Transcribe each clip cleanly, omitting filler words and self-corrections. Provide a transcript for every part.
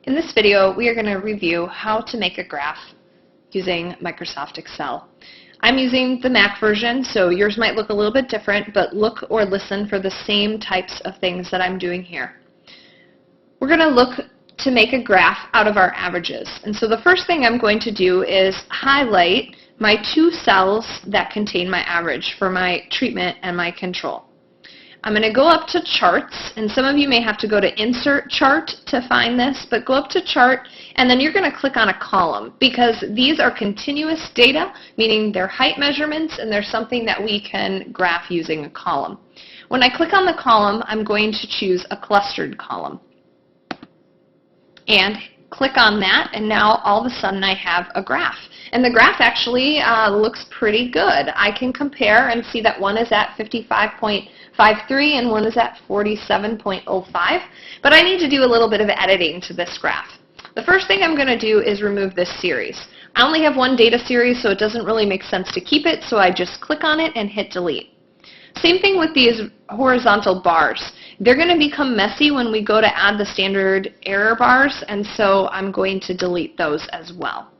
In this video, we are going to review how to make a graph using Microsoft Excel. I'm using the Mac version, so yours might look a little bit different, but look or listen for the same types of things that I'm doing here. We're going to look to make a graph out of our averages. And so the first thing I'm going to do is highlight my two cells that contain my average for my treatment and my control. I'm going to go up to charts, and some of you may have to go to insert chart to find this, but go up to chart and then you're going to click on a column because these are continuous data, meaning they're height measurements and they're something that we can graph using a column. When I click on the column, I'm going to choose a clustered column and click on that, and now all of a sudden I have a graph. And the graph actually looks pretty good. I can compare and see that one is at 55.53 and one is at 47.05, but I need to do a little bit of editing to this graph. The first thing I'm going to do is remove this series. I only have one data series, so it doesn't really make sense to keep it, so I just click on it and hit delete. Same thing with these horizontal bars. They're going to become messy when we go to add the standard error bars, and so I'm going to delete those as well.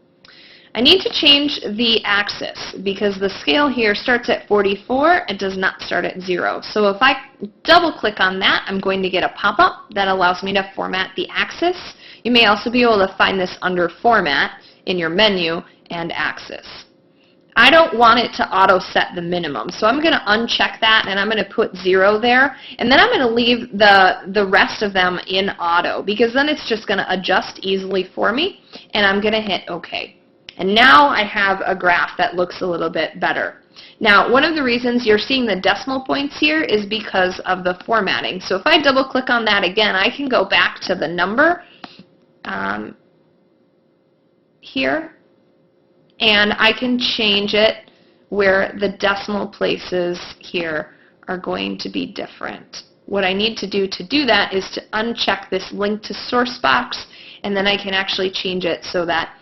I need to change the axis because the scale here starts at 44. It does not start at 0. So if I double click on that, I'm going to get a pop-up that allows me to format the axis. You may also be able to find this under Format in your menu and Axis. I don't want it to auto set the minimum, so I'm going to uncheck that and I'm going to put 0 there, and then I'm going to leave the rest of them in auto because then it's just going to adjust easily for me, and I'm going to hit OK. And now I have a graph that looks a little bit better. Now, one of the reasons you're seeing the decimal points here is because of the formatting. So if I double click on that again, I can go back to the number here, and I can change it where the decimal places here are going to be different. What I need to do that is to uncheck this link to source box, and then I can actually change it so that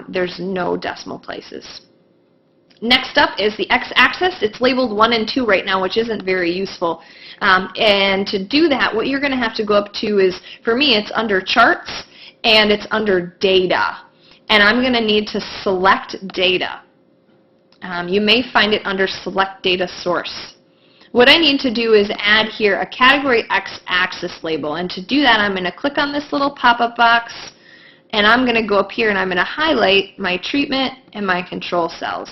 there's no decimal places. Next up is the x-axis. It's labeled 1 and 2 right now, which isn't very useful. And to do that, what you're going to have to go up to is, for me, it's under charts and it's under data. And I'm going to need to select data. You may find it under select data source. What I need to do is add here a category x-axis label. And to do that, I'm going to click on this little pop-up box, and I'm going to go up here and I'm going to highlight my treatment and my control cells.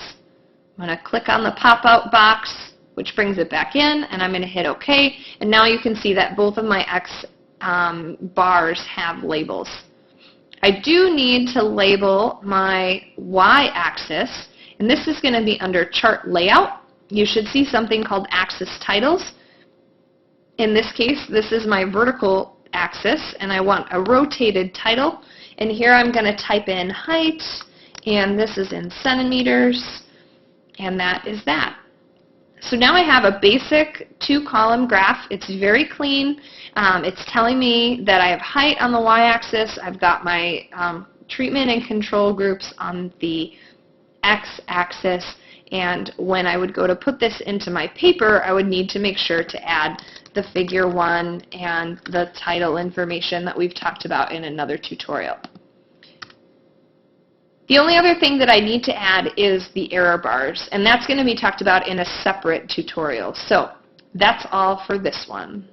I'm going to click on the pop-out box, which brings it back in, and I'm going to hit OK. And now you can see that both of my X bars have labels. I do need to label my Y-axis, and this is going to be under Chart Layout. You should see something called Axis Titles. In this case, this is my vertical axis, and I want a rotated title. And here I'm going to type in height, and this is in centimeters, and that is that. So now I have a basic 2-column graph. It's very clean. It's telling me that I have height on the y-axis. I've got my treatment and control groups on the x-axis. And when I would go to put this into my paper, I would need to make sure to add the figure 1 and the title information that we've talked about in another tutorial. The only other thing that I need to add is the error bars, and that's going to be talked about in a separate tutorial. So that's all for this one.